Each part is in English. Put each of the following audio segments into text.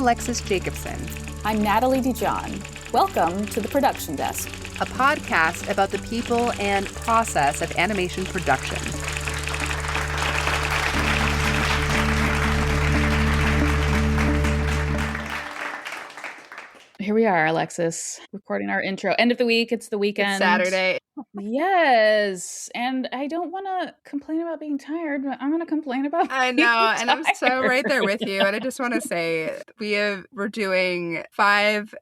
Alexis Jacobson, I'm Natalie Dijon. Welcome to the Production Desk, a podcast about the people and process of animation production. Here we are, Alexis, recording our intro. End of the week. It's the weekend. It's Saturday. Yes. And I don't want to complain about being tired, but I'm going to complain about I being know, tired. and I'm so right there with you. And I just want to say we're doing 5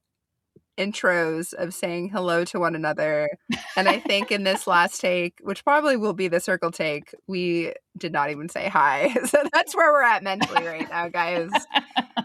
intros of saying hello to one another. And I think in this last take, which probably will be the circle take, we did not even say hi. So that's where we're at mentally right now, guys.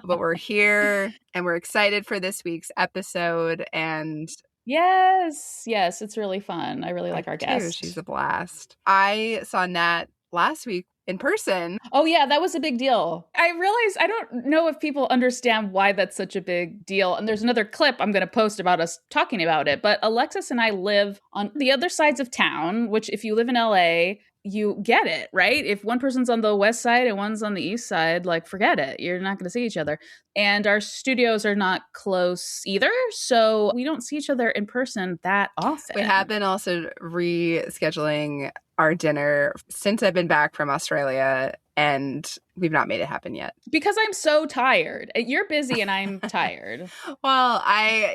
But we're here and we're excited for this week's episode. And yes, it's really fun. I really like our guest. She's a blast. I saw Nat last week in person. Oh, yeah, that was a big deal. I realized I don't know if people understand why that's such a big deal. And there's another clip I'm going to post about us talking about it. But Alexis and I live on the other sides of town, which if you live in LA, you get it, right? If one person's on the west side and one's on the east side, like, forget it. You're not going to see each other. And our studios are not close either. So we don't see each other in person that often. We have been also rescheduling our dinner since I've been back from Australia, and we've not made it happen yet. Because I'm so tired. You're busy and I'm tired. Well, I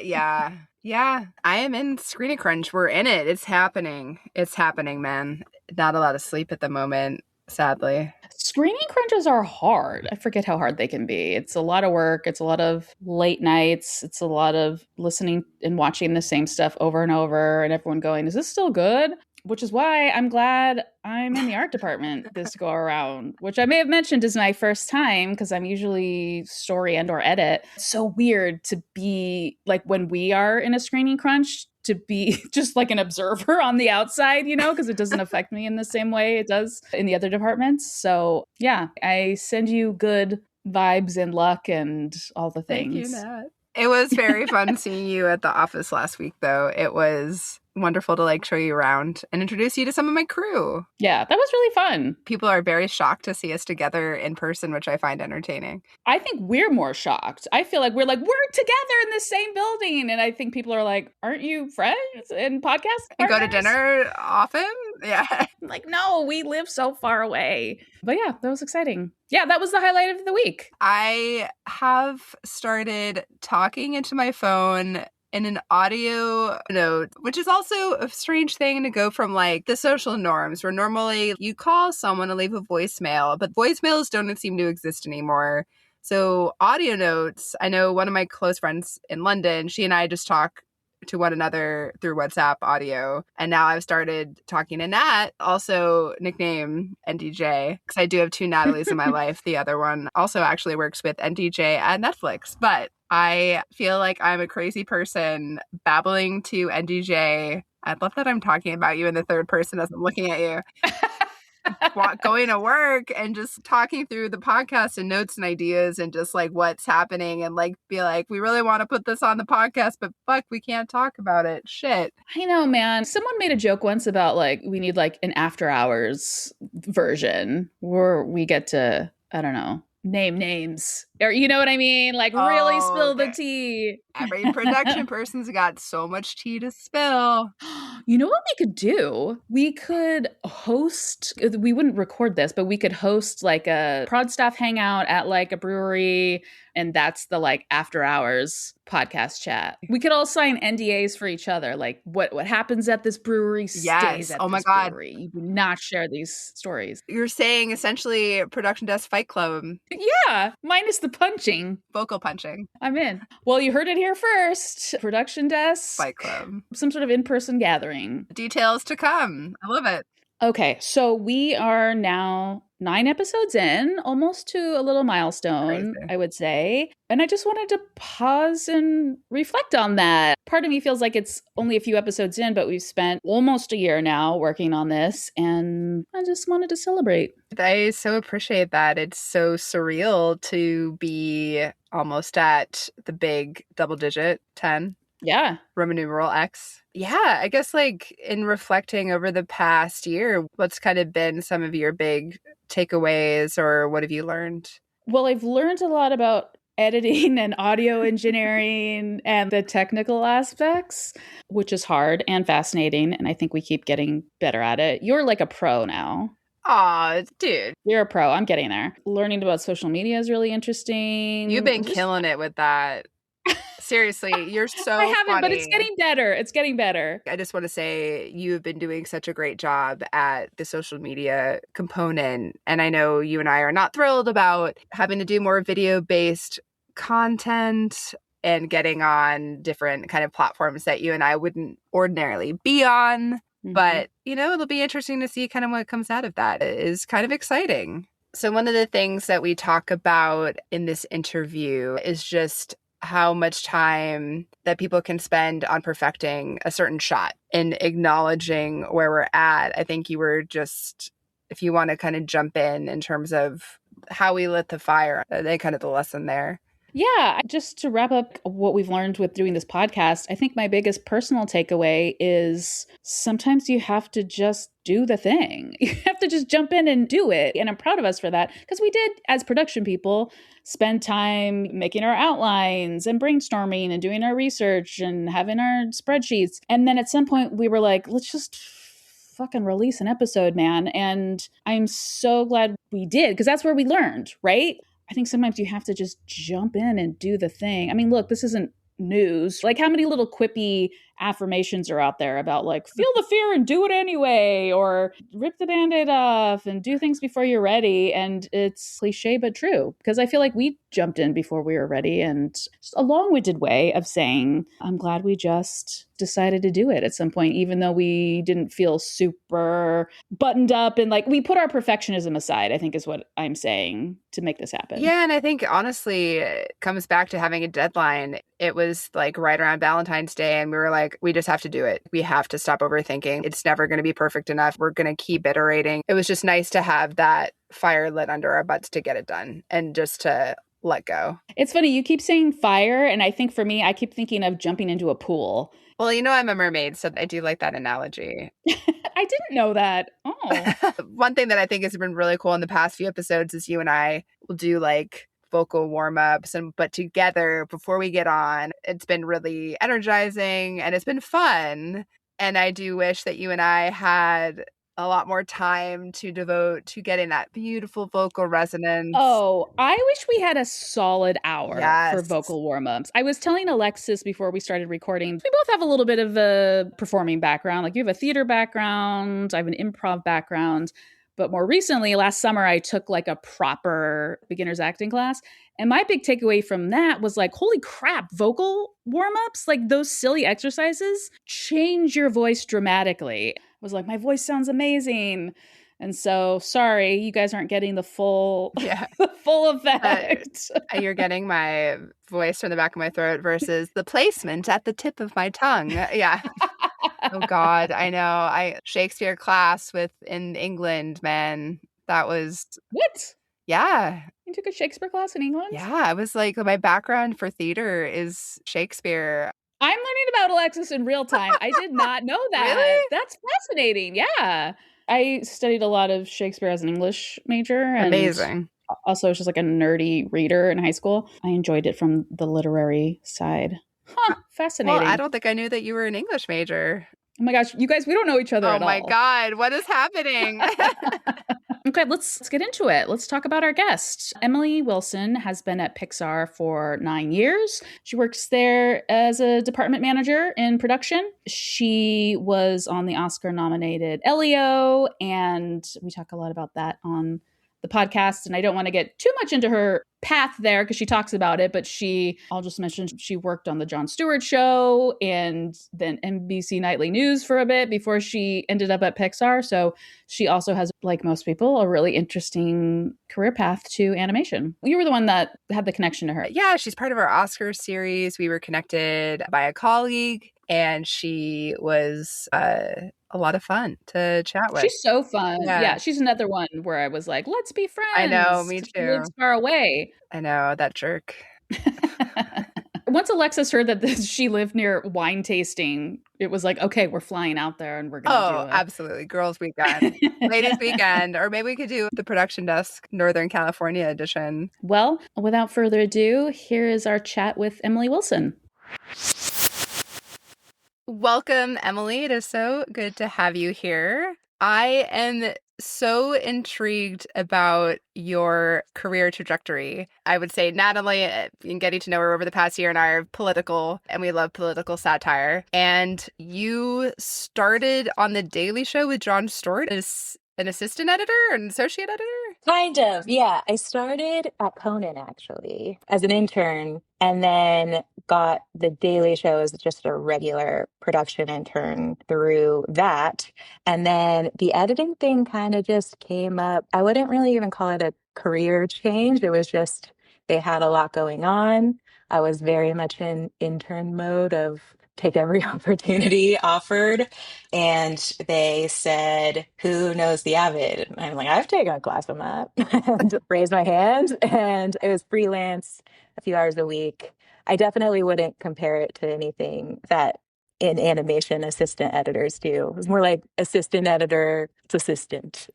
am in screening crunch. We're in it. It's happening. It's happening, man. Not a lot of sleep at the moment, sadly. Screening crunches are hard. I forget how hard they can be. It's a lot of work. It's a lot of late nights. It's a lot of listening and watching the same stuff over and over and everyone going, is this still good? Which is why I'm glad I'm in the art department this go around, which I may have mentioned is my first time because I'm usually story and or edit. It's so weird to be like when we are in a screening crunch to be just like an observer on the outside, you know, because it doesn't affect me in the same way it does in the other departments. So yeah, I send you good vibes and luck and all the things. Thank you, Nat. It was very fun seeing you at the office last week, though. It was wonderful to show you around and introduce you to some of my crew. Yeah, that was really fun. People are very shocked to see us together in person, which I find entertaining. I think we're more shocked. I feel like we're together in the same building. And I think people are like, aren't you friends in podcast partners? You go to dinner often? Yeah. Like, no, we live so far away. But yeah, that was exciting. Yeah, that was the highlight of the week. I have started talking into my phone in an audio note, which is also a strange thing to go from the social norms where normally you call someone and leave a voicemail, but voicemails don't seem to exist anymore. So audio notes, I know one of my close friends in London, she and I just talk to one another through WhatsApp audio. And now I've started talking to Nat, also nickname NDJ, because I do have 2 Natalies in my life. The other one also actually works with NDJ at Netflix. But I feel like I'm a crazy person babbling to NDJ. I love that I'm talking about you in the third person as I'm looking at you. Going to work and just talking through the podcast and notes and ideas and just what's happening and be like, we really want to put this on the podcast, but fuck, we can't talk about it. Shit. I know, man. Someone made a joke once about we need an after hours version where we get to, I don't know, name names or you know what I mean? Really spill the tea. Every production person's got so much tea to spill. You know what we could do? We could host, we wouldn't record this, but we could host a prod staff hangout at a brewery. And that's the after hours podcast chat. We could all sign NDAs for each other. What happens at this brewery stays at this brewery. You do not share these stories. You're saying essentially Production Desk Fight Club. Yeah, minus the punching. Vocal punching. I'm in. Well, you heard it here first. Production Desk Fight Club. Some sort of in-person gathering. Details to come. I love it. Okay, so we are now 9 episodes in, almost to a little milestone, Crazy. I would say. And I just wanted to pause and reflect on that. Part of me feels like it's only a few episodes in, but we've spent almost a year now working on this, and I just wanted to celebrate. I so appreciate that. It's so surreal to be almost at the big double digit 10. Yeah. Roman numeral X. Yeah, I guess in reflecting over the past year, what's kind of been some of your big takeaways or what have you learned? Well, I've learned a lot about editing and audio engineering and the technical aspects, which is hard and fascinating. And I think we keep getting better at it. You're like a pro now. Aw, dude, You're a pro. I'm getting there. Learning about social media is really you've interesting. been Just killing it with that. Seriously, you're I so haven't, but it's funny. getting better. It's getting better. I just want to say you've been doing such a great job at the social media component. And I know you and I are not thrilled about having to do more video-based content and getting on different kind of platforms that you and I wouldn't ordinarily be on. Mhm. But, it'll be interesting to see kind of what comes out of that. It is kind of exciting. So, one of the things that we talk about in this interview is just how much time that people can spend on perfecting a certain shot and acknowledging where we're at. I think you were just, if you want to kind of jump in terms of how we lit the fire, they kind of the lesson there. Yeah, just to wrap up what we've learned with doing this podcast, I think my biggest personal takeaway is sometimes you have to just do the thing. You have to just jump in and do it. And I'm proud of us for that because we did, as production people, spend time making our outlines and brainstorming and doing our research and having our spreadsheets. And then at some point we were like, let's just fucking release an episode, man. And I'm so glad we did because that's where we learned, right? I think sometimes you have to just jump in and do the thing. I mean, look, this isn't news. Like, how many little quippy affirmations are out there about, like, feel the fear and do it anyway, or rip the band-aid off and do things before you're ready? And it's cliche, but true, because I feel like we jumped in before we were ready. And just a long-winded way of saying, I'm glad we just decided to do it at some point, even though we didn't feel super buttoned up and like we put our perfectionism aside, I think is what I'm saying to make this happen. Yeah, and I think honestly, it comes back to having a deadline. It was like right around Valentine's Day, and we were like, we just have to do it. We have to stop overthinking. It's never going to be perfect enough. We're going to keep iterating. It was just nice to have that fire lit under our butts to get it done and just to let go. It's funny, you keep saying fire, and I think for me, I keep thinking of jumping into a pool. Well, I'm a mermaid, so I do like that analogy. I didn't know that. Oh. One thing that I think has been really cool in the past few episodes is you and I will do like vocal warm-ups but together before we get on. It's been really energizing and it's been fun. And I do wish that you and I had a lot more time to devote to getting that beautiful vocal resonance. Oh, I wish we had a solid hour for Yes. vocal warm-ups. I was telling Alexis before we started recording, we both have a little bit of a performing background. Like you have a theater background, I have an improv background. But more recently, last summer, I took like a proper beginner's acting class. And my big takeaway from that was like, holy crap, vocal warm-ups, like those silly exercises change your voice dramatically. I was like, my voice sounds amazing. And so, sorry, you guys aren't getting the full, Yeah. the full effect. You're getting my voice from the back of my throat versus the placement at the tip of my tongue. Yeah. Oh God, I know. Shakespeare class in England, man. That was What? yeah. You took a Shakespeare class in England? Yeah, I was like my background for theater is Shakespeare. I'm learning about Alexis in real time. I did not know that. Really? That's fascinating. Yeah. I studied a lot of Shakespeare as an English major and Amazing. also was just like a nerdy reader in high school. I enjoyed it from the literary side. Huh, fascinating. Well, I don't think I knew that you were an English major. Oh my gosh, you guys, we don't know each other Oh at my all. God, what is happening? Okay, let's get into it. Let's talk about our guest. Emily Wilson has been at Pixar for 9 years. She works there as a department manager in production. She was on the Oscar-nominated Elio, and we talk a lot about that on the podcast. And I don't want to get too much into her path there because she talks about it, but I'll just mention she worked on the Jon Stewart show and then NBC Nightly News for a bit before she ended up at Pixar. So she also has, like most people, a really interesting career path to animation. You were the one that had the connection to her. Yeah, she's part of our Oscar series. We were connected by a colleague, and she was a lot of fun to chat with. She's so fun. Yeah, she's another one where I was like, let's be friends. I know, me 'cause too. she lives far away. I know, that jerk. once Alexis heard that she lived near wine tasting, it was like, okay, we're flying out there and we're gonna Oh, do it. absolutely. Girls' weekend, ladies' weekend, or maybe we could do the production desk Northern California edition. Well, without further ado, here is our chat with Emily Wilson. Welcome, Emily. It is so good to have you here. I am so intrigued about your career trajectory. I would say Natalie, in getting to know her over the past year and I are political, and we love political satire. And you started on The Daily Show with Jon Stewart as an assistant editor, an associate editor? Kind of, yeah. I started at Conan actually as an intern and then got The Daily Show as just a regular production intern through that. And then the editing thing kind of just came up. I wouldn't really even call it a career change. It was just they had a lot going on. I was very much in intern mode of take every opportunity offered. And they said, who knows the Avid? And I'm like, I've taken a class on that and raised my hand. And it was freelance, a few hours a week. I definitely wouldn't compare it to anything that in animation assistant editors do. It was more like assistant editor, it's assistant.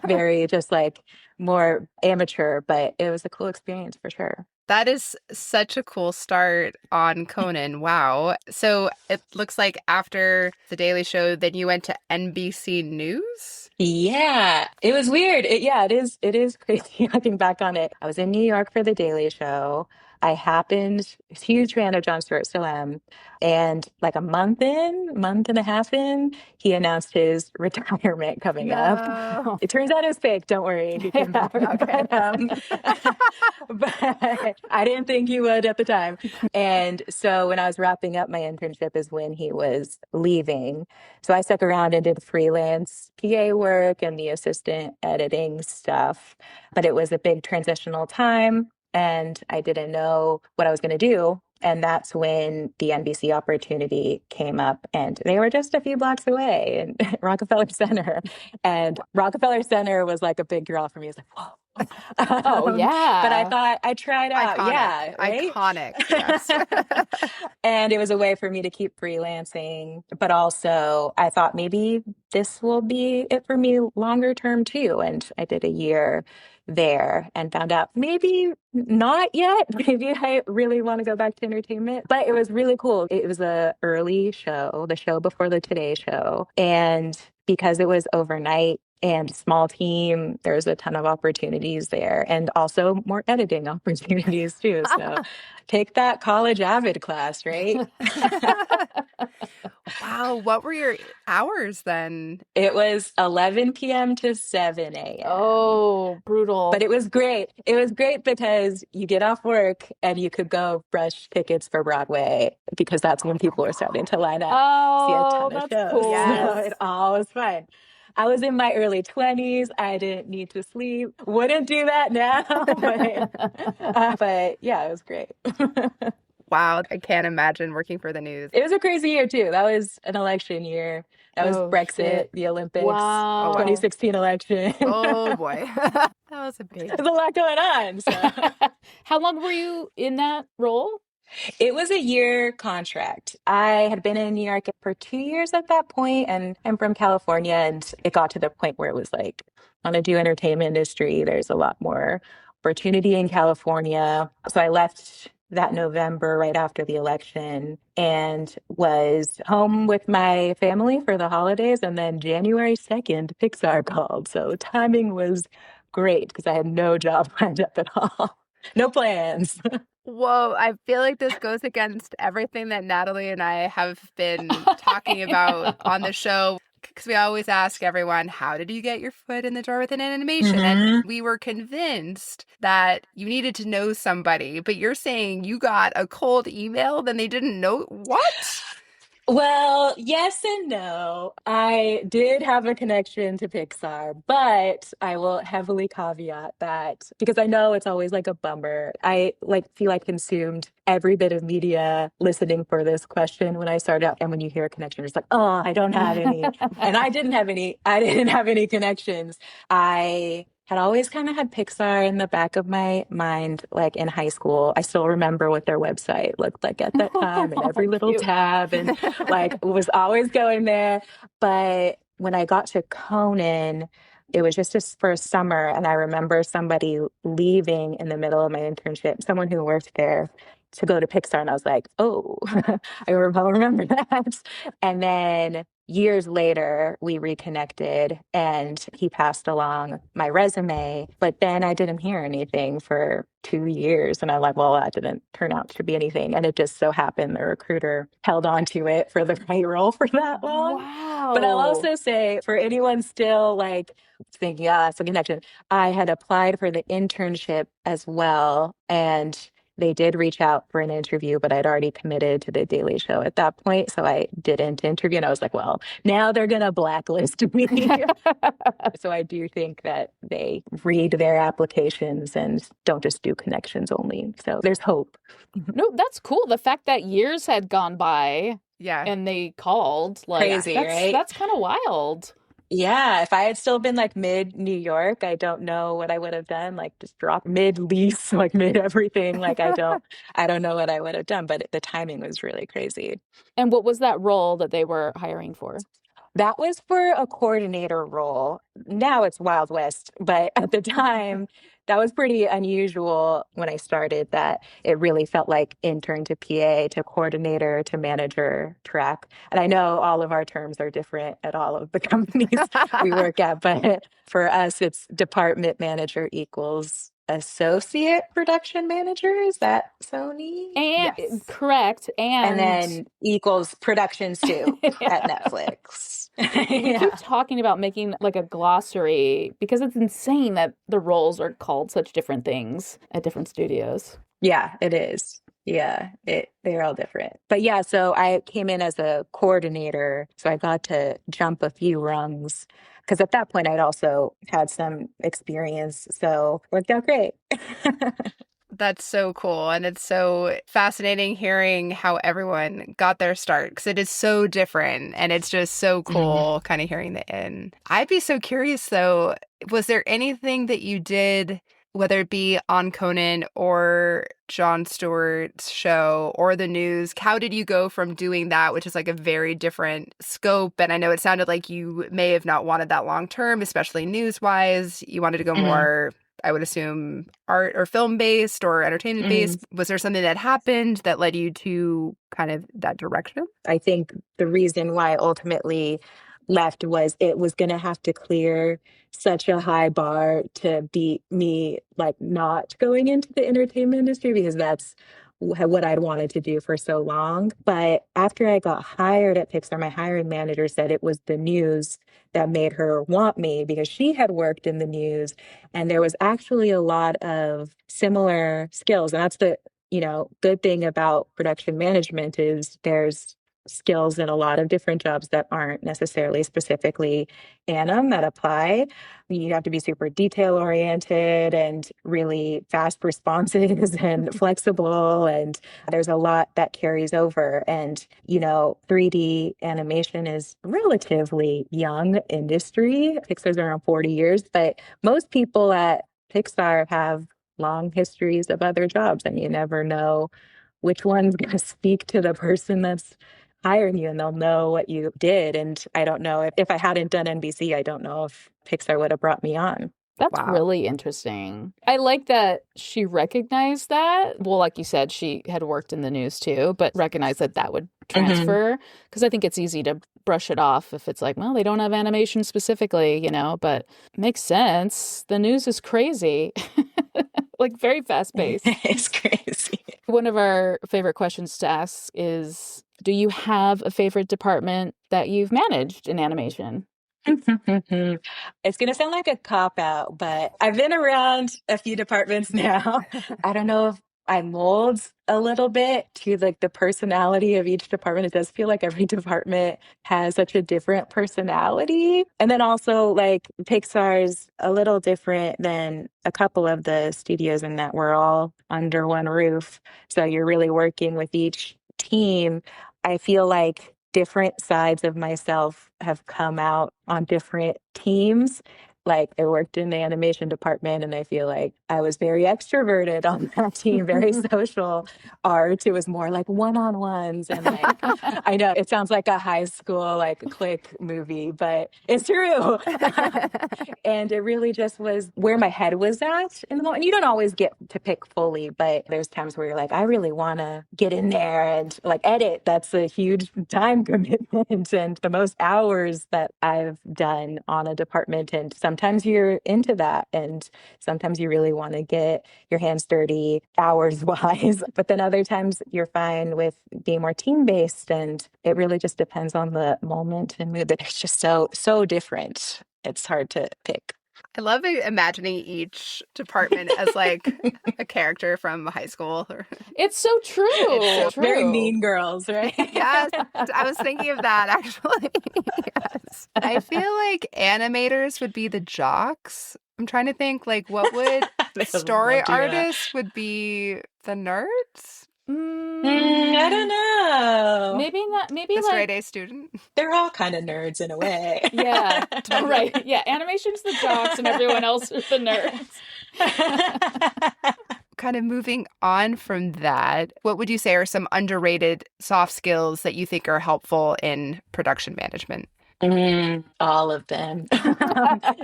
Very just like more amateur, but it was a cool experience for sure. That is such a cool start on Conan. Wow. So it looks like after The Daily Show, then you went to NBC News? Yeah, it was weird. It is crazy looking back on it. I was in New York for the Daily Show. I happened, huge fan of Jon Stewart, still am. And like a month and a half in, he announced his retirement coming up. No. It turns out it was fake. Don't worry, he came back. Okay. But I didn't think he would at the time. And so when I was wrapping up my internship is when he was leaving. So I stuck around and did freelance PA work and the assistant editing stuff. But it was a big transitional time and I didn't know what I was going to do. And that's when the NBC opportunity came up, and they were just a few blocks away in Rockefeller Center. And Rockefeller Center was like a big draw for me. It's like, whoa. Oh, yeah. But I thought I tried out. Iconic. Yeah, right? Iconic, yes. And it was a way for me to keep freelancing. But also, I thought maybe this will be it for me longer term too. And I did a year there and found out maybe not yet. Maybe I really want to go back to entertainment. But it was really cool. It was a early show, the show before the Today Show. And because it was overnight, and small team, there's a ton of opportunities there and also more editing opportunities too. So take that college Avid class, right? Wow. What were your hours then? It was 11 p.m. to 7 a.m. Oh, brutal. But it was great. It was great because you get off work and you could go brush tickets for Broadway because that's when people are starting to line up, see a ton of that's shows. cool. So Yes. it all was fun. I was in my early 20s. I didn't need to sleep. Wouldn't do that now. But yeah, it was great. Wow. I can't imagine working for the news. It was a crazy year too. That was an election year. That was Brexit, shit. the Olympics, Wow. 2016 election. Oh boy. That was a big. There's a lot going on. So. How long were you in that role? It was a year contract. I had been in New York for 2 years at that point, and I'm from California, and it got to the point where it was like, I want to do entertainment industry. There's a lot more opportunity in California. So I left that November right after the election and was home with my family for the holidays. And then January 2nd, Pixar called. So the timing was great because I had no job lined up at all. No plans. Whoa, I feel like this goes against everything that Natalie and I have been talking about on the show. Because we always ask everyone, how did you get your foot in the door with an animation? And we were convinced that you needed to know somebody. But you're saying you got a cold email, then they didn't know what? Well, yes and no. I did have a connection to Pixar, but I will heavily caveat that because I know it's always like a bummer. I like feel I consumed every bit of media listening for this question when I started out. And when you hear a connection, it's like, oh, I don't have any. And I didn't have any. I didn't have any connections. I had always kind of had Pixar in the back of my mind, like in high school. I still remember what their website looked like at that time and every little Cute. tab and like was always going there. But when I got to Conan, it was just for a summer. And I remember somebody leaving in the middle of my internship, someone who worked there to go to Pixar. And I was like, oh, I'll remember that. And then years later, we reconnected and he passed along my resume. But then I didn't hear anything for 2 years. And I'm like, well, that didn't turn out to be anything. And it just so happened the recruiter held on to it for the right role for that long. But I'll Wow. also say for anyone still like thinking, yeah, that's a connection, I had applied for the internship as well. And they did reach out for an interview, but I'd already committed to the Daily Show at that point. So I didn't interview. And I was like, well, now they're going to blacklist me. So I do think that they read their applications and don't just do connections only. So there's hope. No, that's cool. The fact that years had gone by Yeah. and they called, like Crazy, that's right? that's kind of wild. Yeah, if I had still been like mid New York, I don't know what I would have done. Like just drop mid lease, like mid everything. Like I don't know what I would have done, but the timing was really crazy. And what was that role that they were hiring for? That was for a coordinator role. Now it's Wild West, but at the time, that was pretty unusual when I started that it really felt like intern to PA to coordinator to manager track. And I know all of our terms are different at all of the companies we work at, but for us, it's department manager equals associate production manager. Is that Sony? And Yes. correct. And And then equals production soup at yeah. Netflix. We keep Yeah. talking about making like a glossary because it's insane that the roles are called such different things at different studios. Yeah, it is. Yeah, they're all different. But yeah, so I came in as a coordinator, so I got to jump a few rungs because at that point I'd also had some experience, so worked out great. That's so cool. And it's so fascinating hearing how everyone got their start because it is so different. And it's just so Mhm. cool kind of hearing the end. I'd be so curious though, was there anything that you did, whether it be on Conan or Jon Stewart's show or the news? How did you go from doing that, which is like a very different scope? And I know it sounded like you may have not wanted that long term, especially news wise. You wanted to go Mhm. more, I would assume, art or film based or entertainment Mhm. based. Was there something that happened that led you to kind of that direction? I think the reason why I ultimately left was it was going to have to clear such a high bar to beat me like not going into the entertainment industry because that's what I'd wanted to do for so long. But after I got hired at Pixar, my hiring manager said it was the news that made her want me because she had worked in the news and there was actually a lot of similar skills. And that's the good thing about production management is there's skills in a lot of different jobs that aren't necessarily specifically Anim that apply. You have to be super detail oriented and really fast responses and flexible. And there's a lot that carries over. And, 3D animation is relatively young industry. Pixar's around 40 years, but most people at Pixar have long histories of other jobs, and you never know which one's going to speak to the person that's hiring you and they'll know what you did. And I don't know if I hadn't done NBC, I don't know if Pixar would have brought me on. That's Wow. really interesting. I like that she recognized that. Well, like you said, she had worked in the news too, but recognized that that would Hmm. transfer because I think it's easy to brush it off if it's like, well, they don't have animation specifically, but makes sense. The news is crazy, like very fast paced. It's crazy. One of our favorite questions to ask is, do you have a favorite department that you've managed in animation? It's going to sound like a cop out, but I've been around a few departments now. I don't know if I mold a little bit to like the personality of each department. It does feel like every department has such a different personality. And then also like Pixar's a little different than a couple of the studios in that we're all under one roof. So you're really working with each team. I feel like different sides of myself have come out on different teams. Like I worked in the animation department and I feel like I was very extroverted on that team, very social. Art, it was more like one-on-ones and like I know it sounds like a high school like click movie, but it's true. And it really just was where my head was at in the moment. You don't always get to pick fully, but there's times where you're like, I really want to get in there and like edit. That's a huge time commitment and the most hours that I've done on a department. And sometimes you're into that. And sometimes you really want to get your hands dirty hours wise. But then other times you're fine with being more team based. And it really just depends on the moment and mood. But it's just so different. It's hard to pick. I love imagining each department as like a character from high school. It's so true. It's so Very true. Mean Girls, right? Yes, I was thinking of that actually. Yes. I feel like animators would be the jocks. I'm trying to think like what would story artists would be the nerds? I don't know. Maybe not. Maybe The like straight A student. They're all kind of nerds in a way. yeah, right. Yeah, animation's the jocks and everyone else is the nerds. Kind of moving on from that, what would you say are some underrated soft skills that you think are helpful in production management? All of them.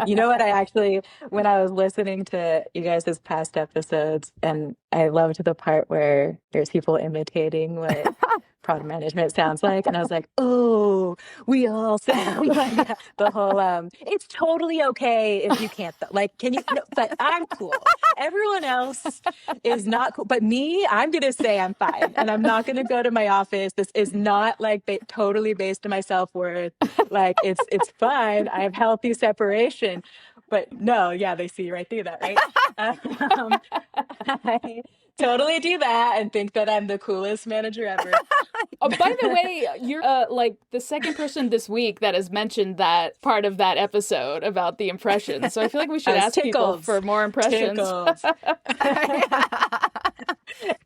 You know what? When I was listening to you guys' past episodes, and I loved the part where there's people imitating what product management sounds like. And I was like, oh, we all sound like that. The whole, it's totally okay if you can't, like, can you, no, but I'm cool. Everyone else is not cool. But me, I'm going to say I'm fine. And I'm not going to go to my office. This is not like totally based on my self-worth. Like, it's fine. I have healthy separation. But no, yeah, they see right through that, right? I totally do that and think that I'm the coolest manager ever. Oh, by the way, you're like the second person this week that has mentioned that part of that episode about the impressions. So I feel like we should ask people for more impressions.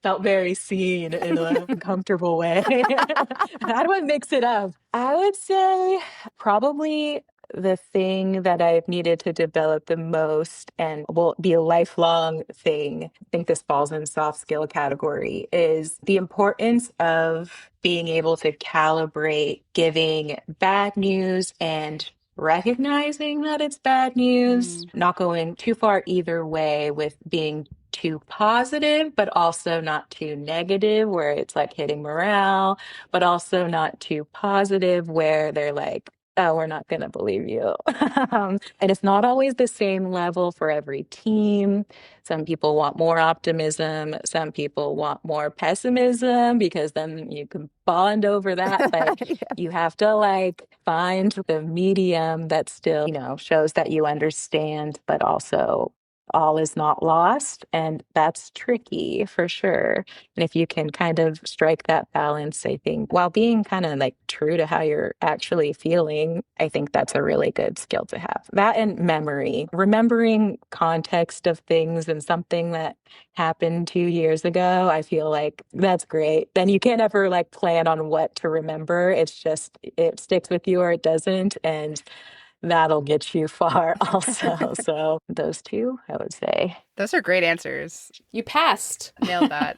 Felt very seen in a comfortable way. How do I mix it up? I would say probably the thing that I've needed to develop the most and will be a lifelong thing, I think this falls in soft skill category, is the importance of being able to calibrate giving bad news and recognizing that it's bad news, not going too far either way with being too positive, but also not too negative, where it's like hitting morale, but also not too positive, where they're like, oh, we're not going to believe you. And it's not always the same level for every team. Some people want more optimism. Some people want more pessimism because then you can bond over that. But Yeah. you have to like find the medium that still, shows that you understand, but also all is not lost. And that's tricky for sure. And if you can kind of strike that balance, I think, while being kind of like true to how you're actually feeling, I think that's a really good skill to have. That and memory, remembering context of things and something that happened 2 years ago, I feel like that's great. Then you can't ever like plan on what to remember. It's just, it sticks with you or it doesn't. And that'll get you far also. So those two, I would say. Those are great answers. You passed. Nailed that.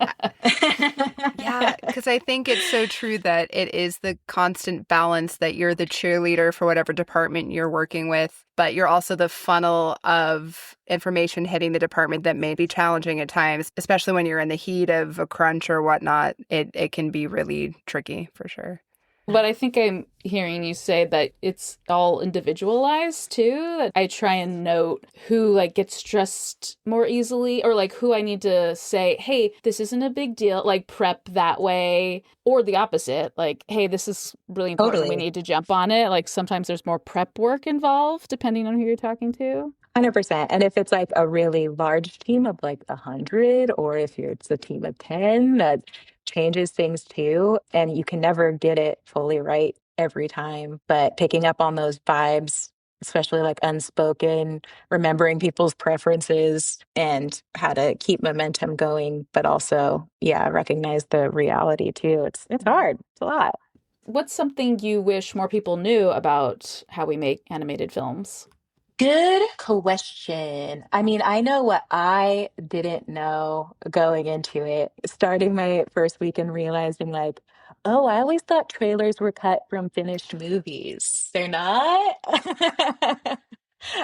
Yeah, because I think it's so true that it is the constant balance that you're the cheerleader for whatever department you're working with, but you're also the funnel of information hitting the department that may be challenging at times, especially when you're in the heat of a crunch or whatnot. It can be really tricky for sure. But I think I'm hearing you say that it's all individualized too. I try and note who like gets stressed more easily or like who I need to say, hey, this isn't a big deal, like prep that way, or the opposite. Like, hey, this is really important. Totally. We need to jump on it. Like sometimes there's more prep work involved depending on who you're talking to. 100%. And if it's like a really large team of like 100, or if it's a team of 10, that changes things too. And you can never get it fully right every time. But picking up on those vibes, especially like unspoken, remembering people's preferences and how to keep momentum going, but also, yeah, recognize the reality too. It's hard. It's a lot. What's something you wish more people knew about how we make animated films? Good question. I mean, I know what I didn't know going into it. Starting my first week and realizing, like, oh, I always thought trailers were cut from finished movies. They're not?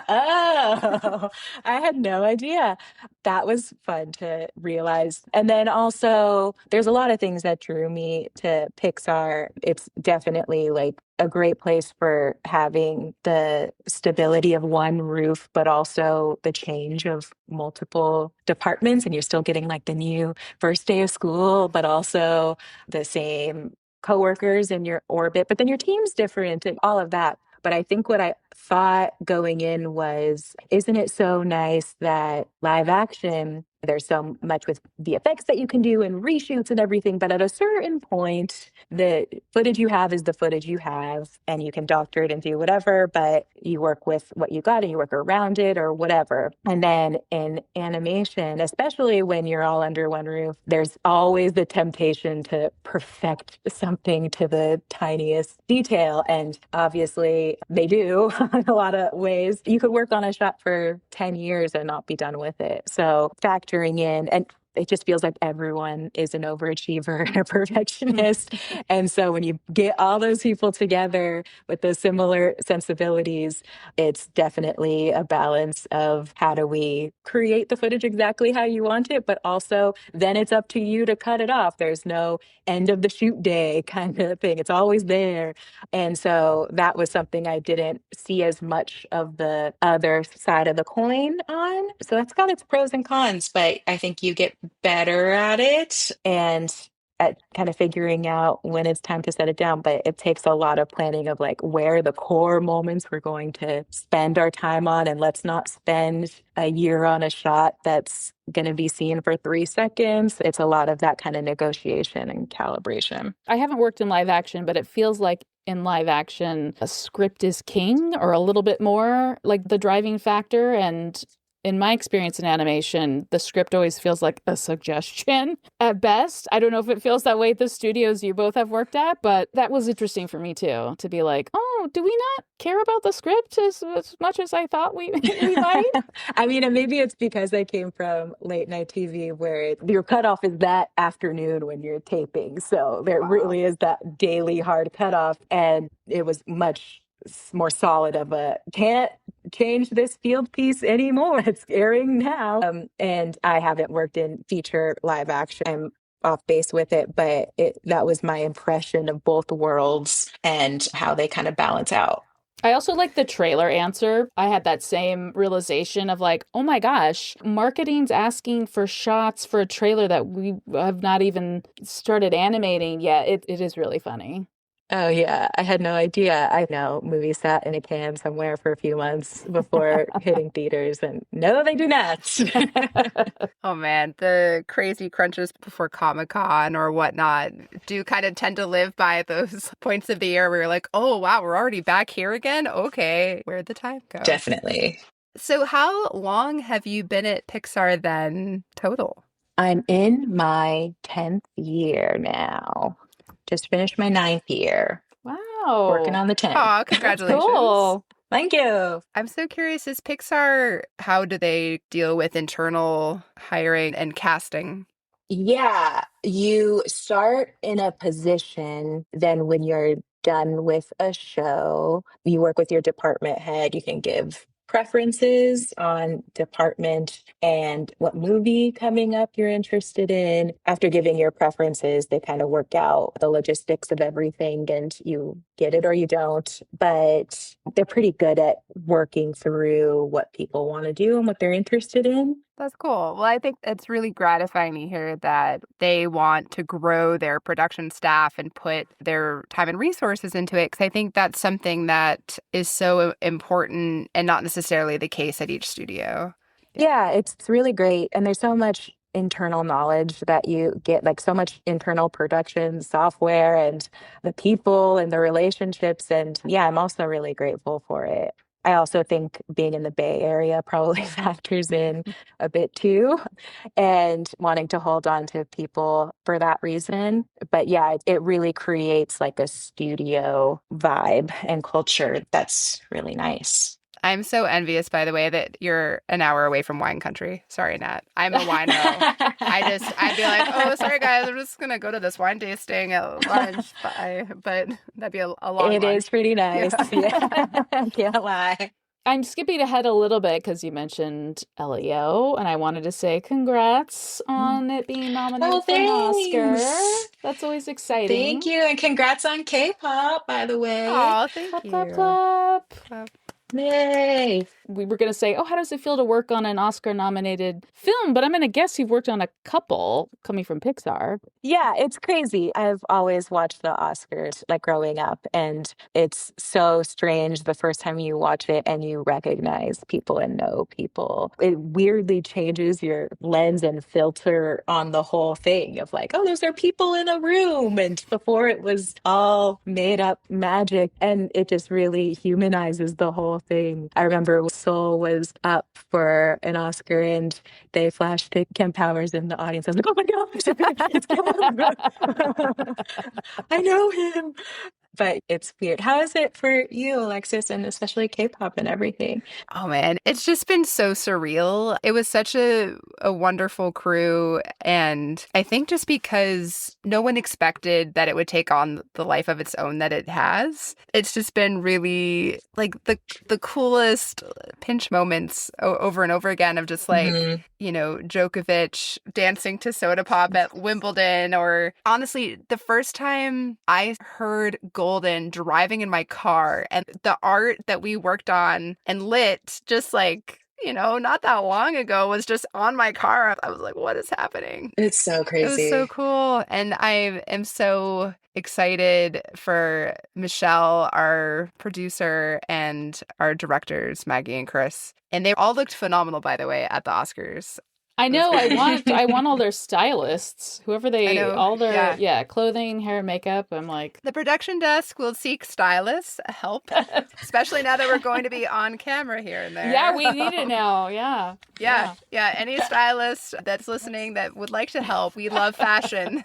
Oh, I had no idea. That was fun to realize. And then also, there's a lot of things that drew me to Pixar. It's definitely like a great place for having the stability of one roof, but also the change of multiple departments. And you're still getting like the new first day of school, but also the same coworkers in your orbit, but then your team's different and all of that. But I think what I thought going in was, isn't it so nice that live action, there's so much with VFX that you can do and reshoots and everything, but at a certain point, the footage you have is the footage you have, and you can doctor it and do whatever, but you work with what you got and you work around it or whatever. And then in animation, especially when you're all under one roof, there's always the temptation to perfect something to the tiniest detail. And obviously, they do in a lot of ways. You could work on a shot for 10 years and not be done with it. So factoring in, and it just feels like everyone is an overachiever and a perfectionist. And so when you get all those people together with those similar sensibilities, it's definitely a balance of how do we create the footage exactly how you want it, but also then it's up to you to cut it off. There's no end of the shoot day kind of thing. It's always there. And so that was something I didn't see as much of the other side of the coin on. So that's got its pros and cons, but I think you get better at it and at kind of figuring out when it's time to set it down. But it takes a lot of planning of like where the core moments we're going to spend our time on. And let's not spend a year on a shot that's going to be seen for 3 seconds. It's a lot of that kind of negotiation and calibration. I haven't worked in live action, but it feels like in live action, a script is king or a little bit more like the driving factor. And in my experience in animation, the script always feels like a suggestion at best. I don't know if it feels that way at the studios you both have worked at, but that was interesting for me too, to be like, oh, do we not care about the script as much as I thought we, we might? I mean, and maybe it's because I came from late night TV where your cutoff is that afternoon when you're taping. So there Wow. really is that daily hard cutoff. And it was much more solid of a can't change this field piece anymore. It's airing now. And I haven't worked in feature live action. I'm off base with it, but that was my impression of both worlds and how they kind of balance out. I also like the trailer answer. I had that same realization of like, oh my gosh, marketing's asking for shots for a trailer that we have not even started animating yet. It is really funny. Oh yeah, I had no idea. I know movies sat in a can somewhere for a few months before hitting theaters, and no, they do not. Oh man, the crazy crunches before Comic-Con or whatnot do kind of tend to live by those points of the year where you're like, oh wow, we're already back here again? Okay, where'd the time go? Definitely. So how long have you been at Pixar then total? I'm in my 10th year now. Just finished my ninth year. Working Wow. on the 10th. Oh, That's congratulations. cool. Thank you. I'm so curious, is Pixar, how do they deal with internal hiring and casting? Yeah, you start in a position, then when you're done with a show, you work with your department head. You can give preferences on department and what movie coming up you're interested in. After giving your preferences, they kind of work out the logistics of everything and you get it or you don't. But they're pretty good at working through what people want to do and what they're interested in. That's cool. Well, I think it's really gratifying to hear that they want to grow their production staff and put their time and resources into it, because I think that's something that is so important and not necessarily the case at each studio. Yeah, it's really great. And there's so much internal knowledge that you get, like so much internal production software and the people and the relationships. And yeah, I'm also really grateful for it. I also think being in the Bay Area probably factors in a bit too, and wanting to hold on to people for that reason. But yeah, it really creates like a studio vibe and culture that's really nice. I'm so envious, by the way, that you're an hour away from wine country. Sorry, Nat. I'm a wino. I'd be like, oh, sorry, guys. I'm just going to go to this wine tasting at lunch. But that'd be a long It is lunch. pretty nice. Yeah. Yeah. Can't lie. I'm skipping ahead a little bit because you mentioned Elio, and I wanted to say congrats on it being Oh, nominated for an Oscar. thanks. That's always Thank exciting. you. And congrats on K-pop, by the way. Oh, thank Clap, clap, you. clap. Yay. We were going to say, oh, how does it feel to work on an Oscar-nominated film? But I'm going to guess you've worked on a couple coming from Pixar. Yeah, it's crazy. I've always watched the Oscars like growing up, and it's so strange the first time you watch it and you recognize people and know people. It weirdly changes your lens and filter on the whole thing of like, oh, those are people in a room. And before it was all made up magic, and it just really humanizes the whole thing. I remember Soul was up for an Oscar and they flashed Kemp Powers in the audience. I was like, oh my gosh, it's Kemp. I know him. But it's weird. How is it for you, Alexis, and especially K-pop and everything? Oh man, it's just been so surreal. It was such a wonderful crew, and I think just because no one expected that it would take on the life of its own that it has, it's just been really like the coolest pinch moments over and over again of just like, Djokovic dancing to Soda Pop at Wimbledon, or honestly, the first time I heard Golden driving in my car and the art that we worked on and lit just like, not that long ago was just on my car. I was like, what is happening? It's so It was so crazy. cool. And I am so excited for Michelle, our producer, and our directors, Maggie and Chris. And they all looked phenomenal, by the way, at the Oscars. I It was know. I great. want all their stylists, whoever I know. all their Yeah. clothing, hair, makeup. I'm like, The production desk will seek stylists help, especially now that we're going to be on camera here and there. yeah, we need it now. Yeah. Yeah. Any stylist that's listening that would like to help, we love fashion.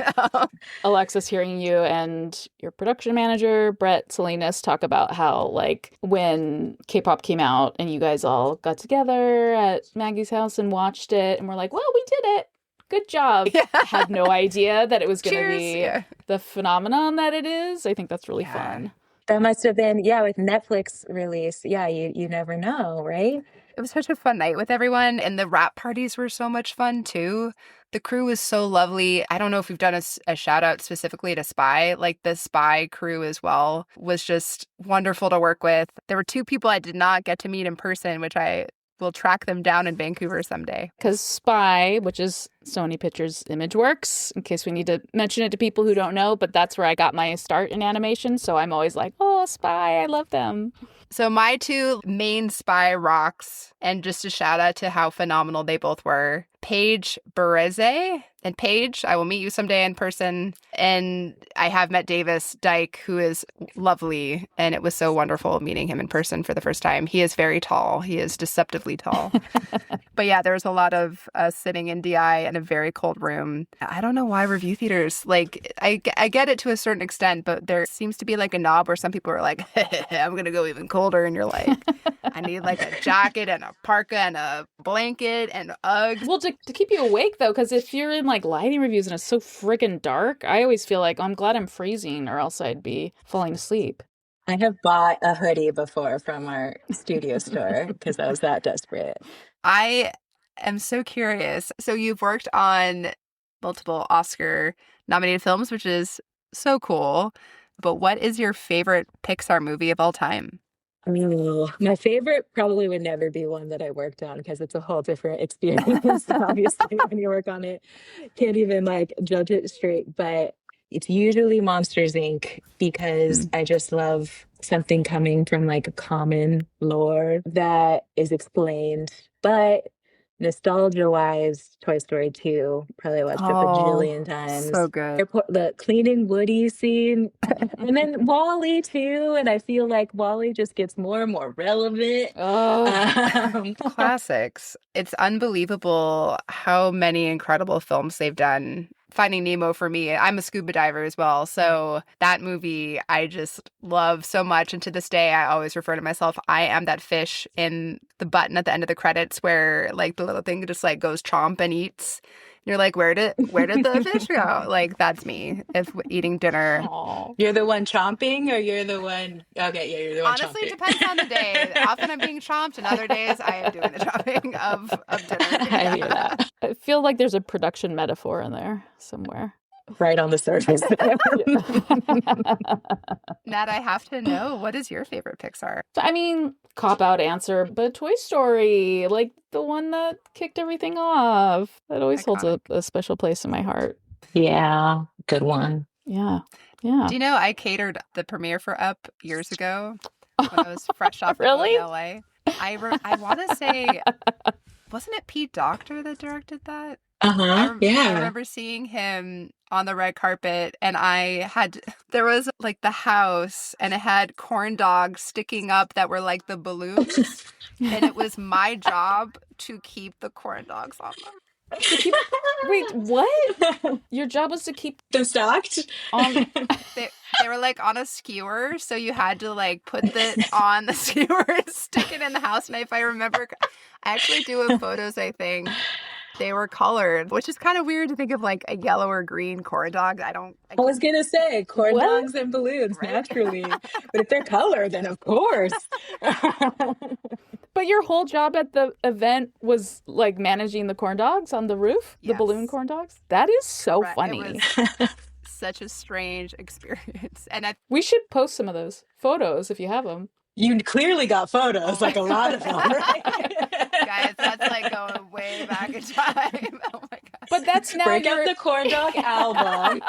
Alexis, hearing you and your production manager, Brett Salinas, talk about how, like, when K-pop came out and you guys all got together at Maggie's house and watched it, and we're like, well, we did it. Good job. Yeah. Had no idea that it was going to Cheers. be Yeah. the phenomenon that it is. I think that's really fun. That must have been, with Netflix release. Yeah, you never know, right? It was such a fun night with everyone, and the wrap parties were so much fun too. The crew was so lovely. I don't know if we've done a shout out specifically to Spy. Like the Spy crew as well was just wonderful to work with. There were two people I did not get to meet in person, which I will track them down in Vancouver someday. Because Spy, which is Sony Pictures ImageWorks, in case we need to mention it to people who don't know, but that's where I got my start in animation. So I'm always like, oh, Spy, I love them. So my two main Spy rocks, and just a shout out to how phenomenal they both were, Paige Bereze. And Paige, I will meet you someday in person. And I have met Davis Dyke, who is lovely. And it was so wonderful meeting him in person for the first time. He is very tall. He is deceptively tall. But yeah, there was a lot of us sitting in DI in a very cold room. I don't know why review theaters, like, I get it to a certain extent, but there seems to be like a knob where some people are like, I'm going to go even colder. And you're like, I need like a jacket and a parka and a blanket and Uggs. Well, to keep you awake, though, because if you're in like lighting reviews and it's so friggin' dark, I always feel like, oh, I'm glad I'm freezing or else I'd be falling asleep. I have bought a hoodie before from our studio store because I was that desperate. I am so curious. So you've worked on multiple Oscar nominated films, which is so cool. But what is your favorite Pixar movie of all time? Oh, my favorite probably would never be one that I worked on because it's a whole different experience. Obviously, when you work on it, can't even like judge it straight. But it's usually Monsters Inc. because I just love something coming from like a common lore that is explained. But nostalgia-wise, Toy Story 2, probably watched it a bajillion times. So good. The cleaning Woody scene, and then Wall-E too. And I feel like Wall-E just gets more and more relevant. Classics. It's unbelievable how many incredible films they've done Finding Nemo for me. I'm a scuba diver as well. So that movie I just love so much. And to this day, I always refer to myself, I am that fish in the button at the end of the credits where like the little thing just like goes chomp and eats. You're like, where did the fish go? Like that's me if eating dinner. Aw. You're the one chomping, or you're the one? Okay, yeah, you're the one Honestly, it chomping. depends on the day. Often I'm being chomped, and other days I am doing the chopping of dinner. I hear Yeah. that. I feel like there's a production metaphor in there somewhere. Right on the surface. Nat, I have to know, what is your favorite Pixar? I mean, cop out answer, but Toy Story, like the one that kicked everything off. That always holds a special place in my heart. Yeah, good one. Yeah. Yeah. Do you know I catered the premiere for Up years ago when I was fresh off the boat Really? in LA? I want to say, wasn't it Pete Docter that directed that? I Yeah. remember seeing him on the red carpet, and there was like the house, and it had corn dogs sticking up that were like the balloons, and it was my job to keep the corn dogs on them. Wait, what? Your job was to keep them stocked? They were like on a skewer, so you had to like put it on the skewer and stick it in the house. And if I remember, I actually do have photos, I think. They were colored, which is kind of weird to think of like a yellow or green corn dog. I was going to say corn What? dogs and balloons, Right? Naturally. But if they're colored, then of course. But your whole job at the event was like managing the corn dogs on the roof? The balloon corn dogs? That is so Correct. funny. It was such a strange experience. And we should post some of those photos if you have them. You clearly got photos, like a lot of them, right? Guys, that's like going way back in time. Oh my god! But that's now Break out the corn dog album.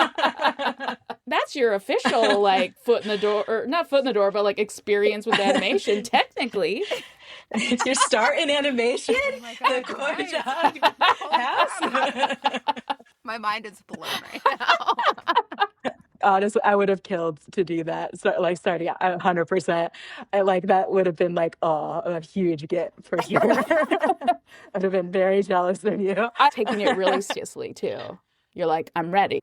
That's your official like foot in the door, or not foot in the door, but like experience with animation. Technically, it's your start in animation. Oh my god, the corn dog house. My mind is blown right now. Honestly, I would have killed to do that. So, like, starting at 100%. That would have been like, a huge get for sure. I would have been very jealous of you. I'm taking it really seriously too. You're like, I'm ready.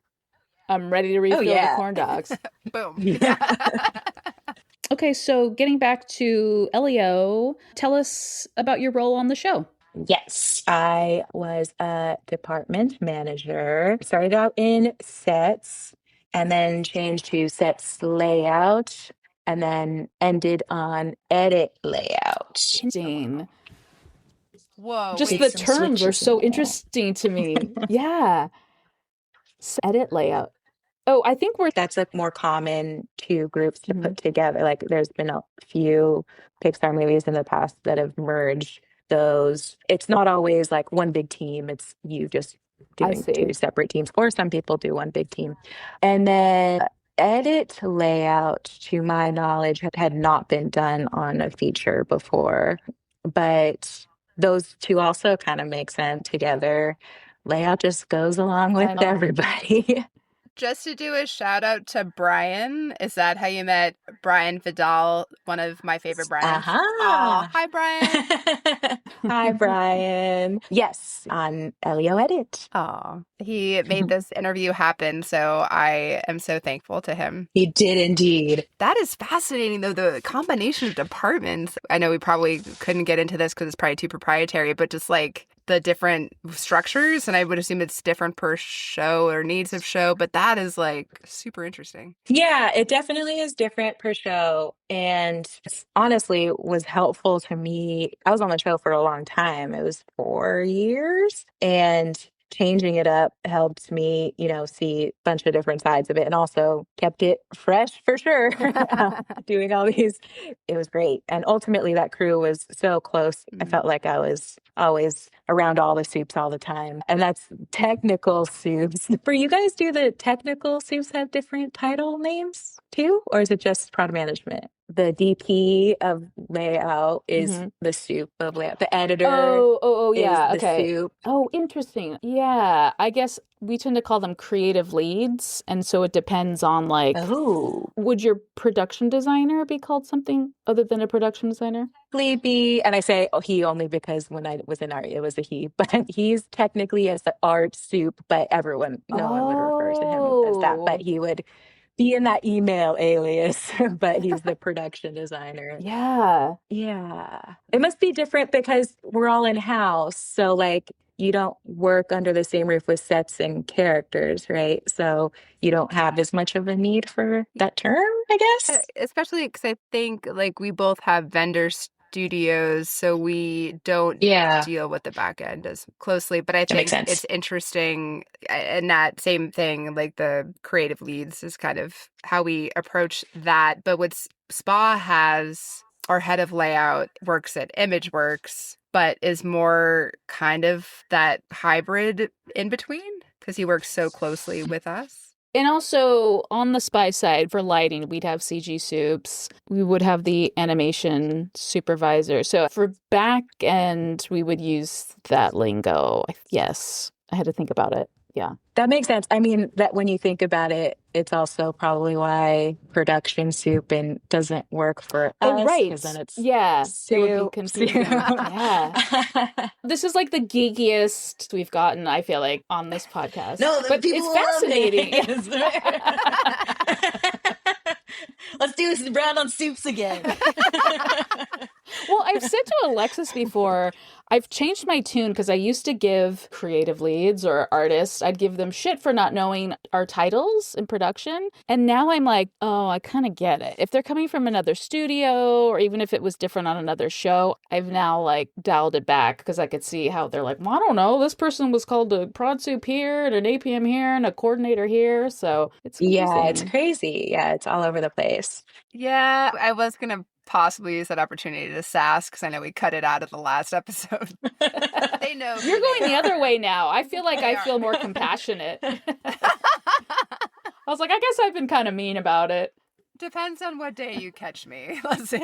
I'm ready to refill the corn dogs. Boom. Yeah. Okay, so getting back to Elio, tell us about your role on the show. Yes, I was a department manager. Started out in sets and then changed to sets layout and then ended on edit layout. Interesting. Whoa. Just wait, the some terms are switches so in there. interesting to me. Yeah. Edit layout. Oh, I think that's like more common to groups to put together. Like there's been a few Pixar movies in the past that have merged those. It's not always like one big team. It's you just doing two separate teams, or some people do one big team. And then edit layout, to my knowledge, had not been done on a feature before, but those two also kind of make sense together. Layout just goes along with everybody. Just to do a shout out to Brian. Is that how you met Brian Vidal, one of my favorite Brians? Uh-huh. Hi, Brian. Hi, Brian. Yes, on Elio Edit. Oh, he made this interview happen, so I am so thankful to him. He did indeed. That is fascinating, though, the combination of departments. I know we probably couldn't get into this because it's probably too proprietary, but just like the different structures, and I would assume it's different per show or needs of show, but that is like super interesting. Yeah, it definitely is different per show, and honestly was helpful to me. I was on the show for a long time. It was 4 years, and changing it up helped me, see a bunch of different sides of it, and also kept it fresh for sure. Doing all these, it was great. And ultimately that crew was so close. I felt like I was always around all the soups all the time. And that's technical soups. For you guys, do the technical soups have different title names too? Or is it just product management? the DP of layout is Hmm. the soup of layout. The editor Oh, is yeah. the Okay. soup. Oh, interesting. Yeah. I guess we tend to call them creative leads. And so it depends on like, Oh. would your production designer be called something other than a production designer? Be, and I say he only because when I was in art, it was a he, but he's technically as the art soup, but no one would refer to him as that. But Oh, he would be in that email alias, but he's the production designer. yeah. Yeah. It must be different because we're all in house. So, like, you don't work under the same roof with sets and characters, right? So, you don't have as much of a need for that term, I guess. Especially because I think like we both have vendor studios, so we don't Yeah, deal with the back end as closely. But I that makes think sense. it's interesting, and that same thing, like the creative leads, is kind of how we approach that. But what Spa has, our head of layout works at ImageWorks, but is more kind of that hybrid in between because he works so closely with us. And also on the spy side for lighting, we'd have CG soups. We would have the animation supervisor. So for back end, we would use that lingo. Yes, I had to think about it. Yeah. That makes sense. I mean, that when you think about it, it's also probably why production soup and doesn't work for Oh, us because then right. it's Yeah, it would be soup, soup. confusing. Yeah. This is like the geekiest we've gotten, I feel like, on this podcast. No, the But people it's love fascinating. this. Let's do this brown on soups again. Well, I've said to Alexis before, I've changed my tune because I used to give creative leads or artists, I'd give them shit for not knowing our titles in production. And now I'm like, oh, I kind of get it. If they're coming from another studio or even if it was different on another show, I've now like dialed it back because I could see how they're like, well, I don't know. This person was called a prod soup here and an APM here and a coordinator here. So it's Yeah, it's confusing. crazy. Yeah, it's all over the place. Yeah, I was gonna possibly use that opportunity to sass because I know we cut it out of the last episode. They know You're who going they the are. other way now. I feel like They I are. feel more compassionate. I was like, I guess I've been kind of mean about it. Depends on what day you catch me. Let's see.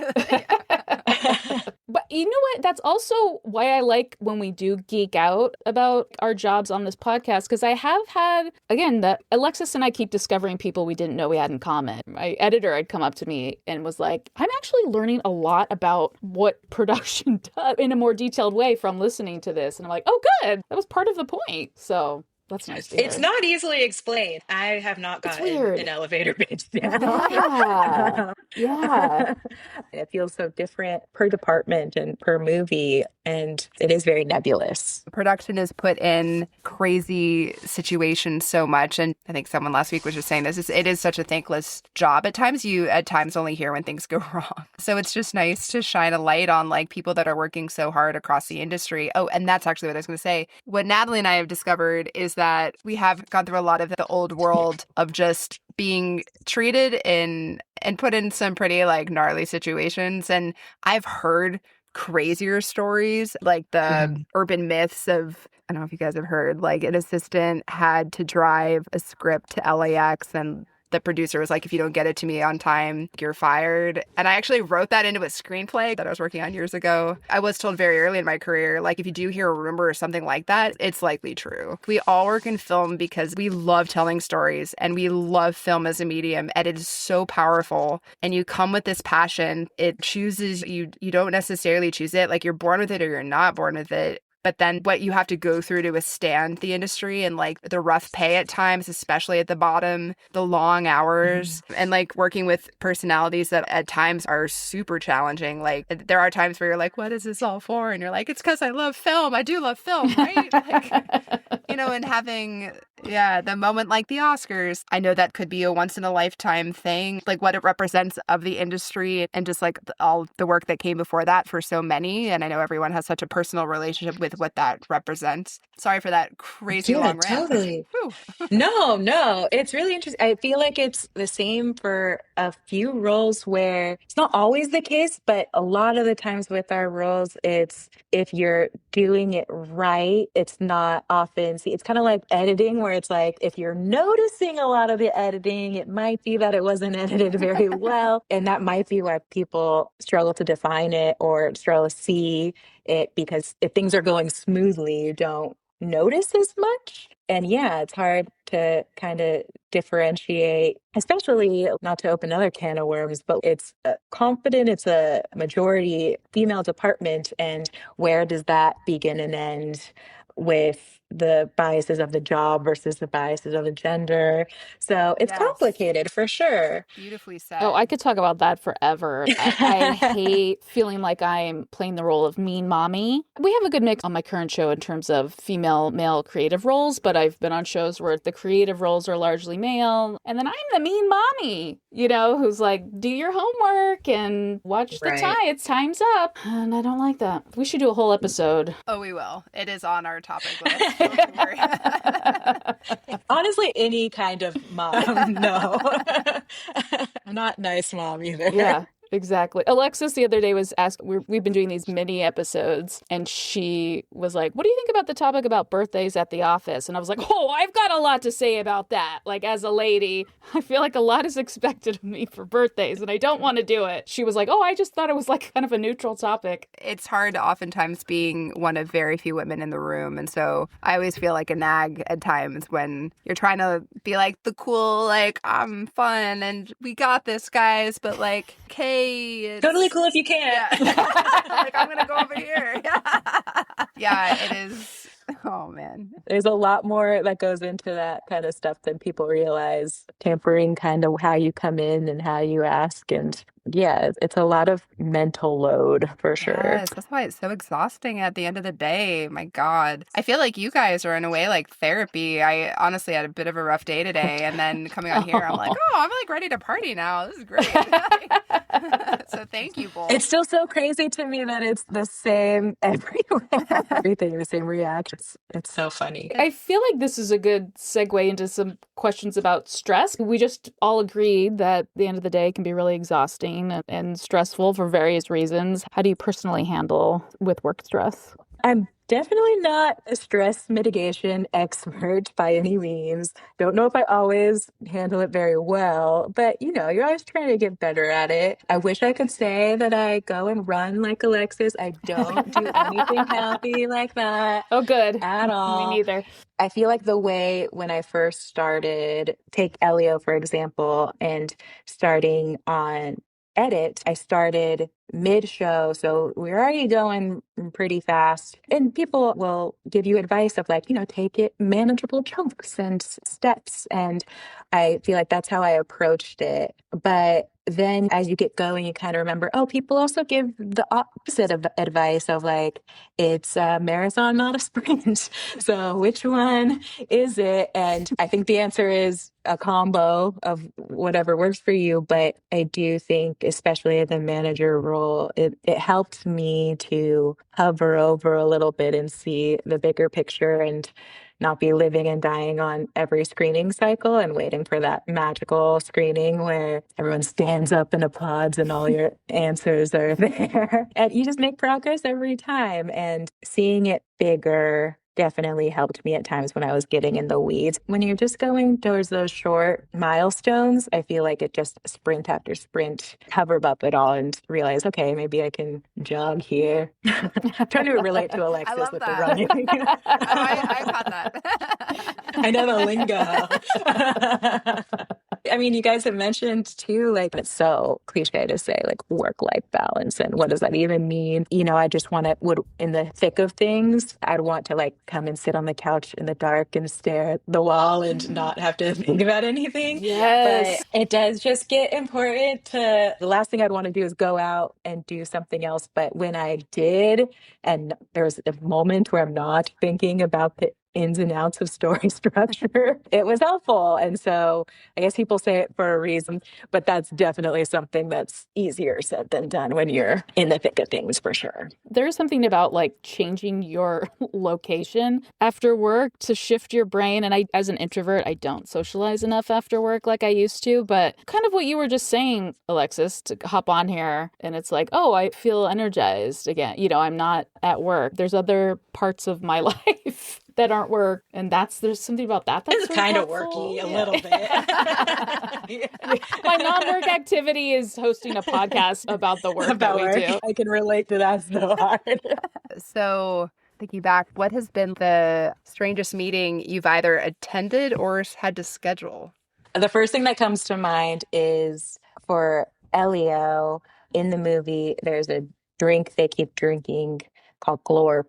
But you know what? That's also why I like when we do geek out about our jobs on this podcast, because I have had, again, that Alexis and I keep discovering people we didn't know we had in common. My editor had come up to me and was like, I'm actually learning a lot about what production does in a more detailed way from listening to this. And I'm like, oh, good. That was part of the point. So that's nice to It's hear. not easily explained. I have not It's gotten weird. an elevator pitch down. Yeah. Yeah. It feels so different per department and per movie, and it is very nebulous. Production is put in crazy situations so much, and I think someone last week was just saying this. It is such a thankless job. At times, you only hear when things go wrong. So it's just nice to shine a light on like people that are working so hard across the industry. Oh, and that's actually what I was going to say. What Natalie and I have discovered is that we have gone through a lot of the old world of just being treated in and put in some pretty like gnarly situations. And I've heard crazier stories like the Mhm. urban myths of, I don't know if you guys have heard, like an assistant had to drive a script to LAX and the producer was like, if you don't get it to me on time, you're fired. And I actually wrote that into a screenplay that I was working on years ago. I was told very early in my career, like, if you do hear a rumor or something like that, it's likely true. We all work in film because we love telling stories and we love film as a medium. And it is so powerful. And you come with this passion. It chooses you. You don't necessarily choose it. Like, you're born with it or you're not born with it. But then what you have to go through to withstand the industry and like the rough pay at times, especially at the bottom, the long hours, and like working with personalities that at times are super challenging. Like there are times where you're like, what is this all for? And you're like, it's because I love film. I do love film, right? Like, and having, yeah, the moment like the Oscars, I know that could be a once in a lifetime thing, like what it represents of the industry and just like all the work that came before that for so many. And I know everyone has such a personal relationship with what that represents. Sorry for that crazy Yeah, long rant. totally. Whew. No, it's really interesting. I feel like it's the same for a few roles where it's not always the case, but a lot of the times with our roles, it's if you're doing it right, it's not often. See, it's kind of like editing where where it's like, if you're noticing a lot of the editing, it might be that it wasn't edited very well. And that might be why people struggle to define it or struggle to see it, because if things are going smoothly, you don't notice as much. And yeah, it's hard to kind of differentiate, especially not to open another can of worms, but it's confident, it's a majority female department. And where does that begin and end with the biases of the job versus the biases of the gender? So it's Yes. complicated for sure. Beautifully said. Oh, I could talk about that forever. I hate feeling like I'm playing the role of mean mommy. We have a good mix on my current show in terms of female, male creative roles, but I've been on shows where the creative roles are largely male. And then I'm the mean mommy, who's like, do your homework and watch the time. It's time's up. And I don't like that. We should do a whole episode. Oh, we will. It is on our topic list. Don't worry. Honestly, any kind of mom, no. I'm not nice mom either. Yeah. Exactly. Alexis the other day was asked, we've been doing these mini episodes, and she was like, what do you think about the topic about birthdays at the office? And I was like, oh, I've got a lot to say about that. Like, as a lady, I feel like a lot is expected of me for birthdays, and I don't want to do it. She was like, oh, I just thought it was like kind of a neutral topic. It's hard oftentimes being one of very few women in the room. And so I always feel like a nag at times when you're trying to be like the cool, like, I'm fun and we got this, guys. But like, okay. Totally cool if you can. Yeah. Like, I'm gonna go over here. Yeah, it is. Oh man, there's a lot more that goes into that kind of stuff than people realize. Tampering kind of how you come in and how you ask, and yeah, it's a lot of mental load for sure. Yes, that's why it's so exhausting at the end of the day. My God. I feel like you guys are in a way like therapy. I honestly had a bit of a rough day today, and then coming on here, I'm like, oh, I'm like ready to party now. This is great. So thank you both. It's still so crazy to me that it's the same everywhere. Everything, the same reactions. It's so funny. I feel like this is a good segue into some questions about stress. We just all agreed that the end of the day can be really exhausting and stressful for various reasons. How do you personally handle with work stress? I'm definitely not a stress mitigation expert by any means. Don't know if I always handle it very well, but you're always trying to get better at it. I wish I could say that I go and run like Alexis. I don't do anything healthy like that. Oh, good. At all. Me neither. I feel like the way when I first started, take Elio, for example, and starting on edit, I started mid-show, so we're already going pretty fast. And people will give you advice of like, take it manageable chunks and steps. And I feel like that's how I approached it. But then as you get going, you kind of remember, oh, people also give the opposite of advice of like, it's a marathon, not a sprint. So which one is it? And I think the answer is a combo of whatever works for you. But I do think, especially in the manager role, it helped me to hover over a little bit and see the bigger picture and not be living and dying on every screening cycle and waiting for that magical screening where everyone stands up and applauds and all your answers are there. And you just make progress every time. And seeing it bigger definitely helped me at times when I was getting in the weeds. When you're just going towards those short milestones, I feel like it just sprint after sprint, cover up it all and realize, okay, maybe I can jog here. Trying to relate to Alexis with that. the running. I caught that. I know the lingo. I mean, you guys have mentioned too, like, it's so cliche to say like work-life balance. And what does that even mean? I just would in the thick of things, I'd want to like come and sit on the couch in the dark and stare at the wall and not have to think about anything. Yes. But it does just get important the last thing I'd want to do is go out and do something else. But when I did, and there's a moment where I'm not thinking about the ins and outs of story structure, it was helpful. And so I guess people say it for a reason, but that's definitely something that's easier said than done when you're in the thick of things, for sure. There's something about like changing your location after work to shift your brain. And as an introvert, I don't socialize enough after work like I used to, but kind of what you were just saying, Alexis, to hop on here and it's like, oh, I feel energized again. I'm not at work. There's other parts of my life that aren't work. And there's something about that's It's sort of kind of helpful. worky a Yeah. little bit. Yeah. My non-work activity is hosting a podcast about the work that About we work. do. I can relate to that so hard. So, thinking back, what has been the strangest meeting you've either attended or had to schedule? The first thing that comes to mind is for Elio in the movie, there's a drink they keep drinking called Glorp.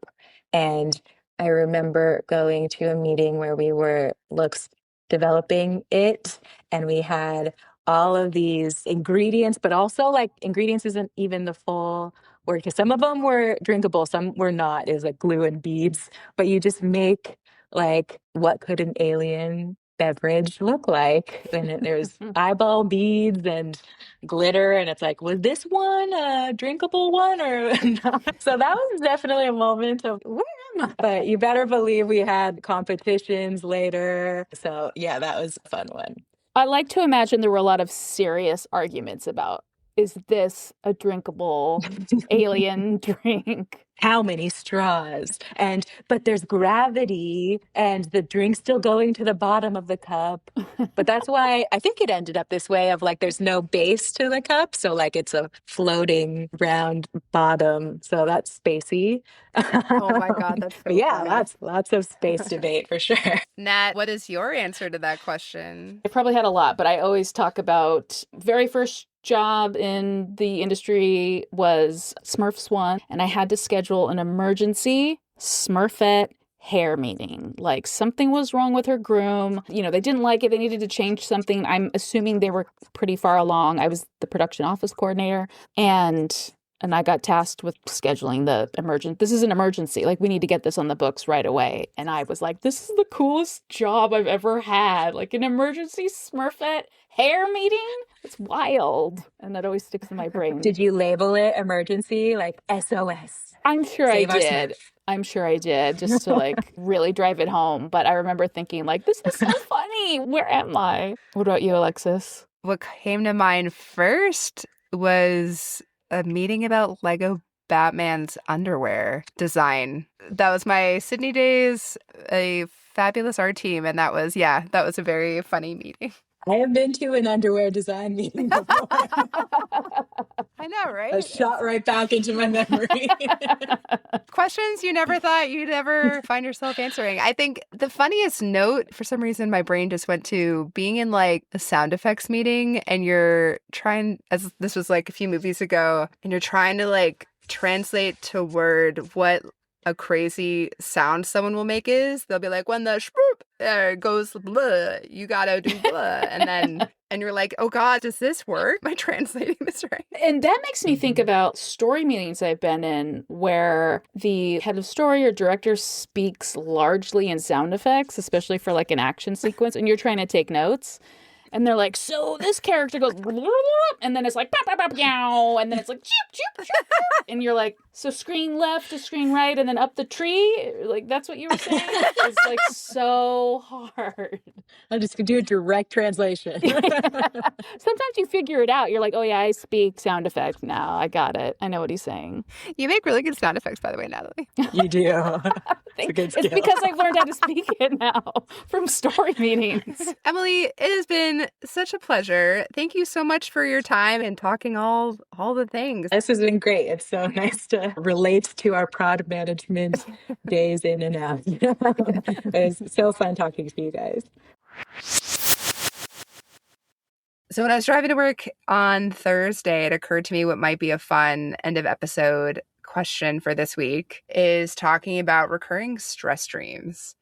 And I remember going to a meeting where we were looks developing it, and we had all of these ingredients, but also like ingredients isn't even the full word because some of them were drinkable, some were not. It was like glue and beads, but you just make like what could an alien beverage look like? And there's eyeball beads and glitter, and it's like, was this one a drinkable one or not? So that was definitely a moment of where am I? But you better believe we had competitions later. So yeah, that was a fun one. I like to imagine there were a lot of serious arguments about, is this a drinkable alien drink? How many straws? And but there's gravity and the drink's still going to the bottom of the cup. But that's why I think it ended up this way of like there's no base to the cup. So like it's a floating round bottom. So that's spacey. Oh my God, that's But so yeah, funny. lots of space debate for sure. Nat, what is your answer to that question? I probably had a lot, but I always talk about very first job in the industry was Smurfs One, and I had to schedule an emergency Smurfette hair meeting. Like something was wrong with her groom. They didn't like it. They needed to change something. I'm assuming they were pretty far along. I was the production office coordinator, and I got tasked with scheduling the emergent. This is an emergency. Like, we need to get this on the books right away. And I was like, this is the coolest job I've ever had. Like, an emergency Smurfette hair meeting? It's wild. And that always sticks in my brain. Did you label it emergency, like SOS? I'm sure Save I our did. Smurf. I'm sure I did, just to like really drive it home. But I remember thinking, like, this is so funny. Where am I? What about you, Alexis? What came to mind first was a meeting about Lego Batman's underwear design. That was my Sydney days, a fabulous art team, and that was a very funny meeting. I have been to an underwear design meeting before. I know, right? A shot right back into my memory. Questions you never thought you'd ever find yourself answering. I think the funniest note, for some reason, my brain just went to being in like a sound effects meeting and you're trying, as this was like a few movies ago, and you're trying to like translate to word what a crazy sound someone will make is. They'll be like, when the shpoop goes blah, you gotta do blah. And you're like, oh God, does this work? Am I translating this right? And that makes me think about story meetings I've been in where the head of story or director speaks largely in sound effects, especially for like an action sequence, and you're trying to take notes. And they're like, so this character goes, and then it's like, and then it's like, and you're like, so screen left to screen right, and then up the tree? Like, that's what you were saying? It's like so hard. I'll just do a direct translation. Sometimes you figure it out. You're like, oh yeah, I speak sound effects now. I got it. I know what he's saying. You make really good sound effects, by the way, Natalie. You do. It's a good skill. It's because I've learned how to speak it now from story meetings. Emily, it has been such a pleasure. Thank you so much for your time and talking all the things. This has been great. It's so nice to relate to our prod management days in and out. It's so fun talking to you guys. So when I was driving to work on Thursday, it occurred to me what might be a fun end of episode question for this week is talking about recurring stress dreams.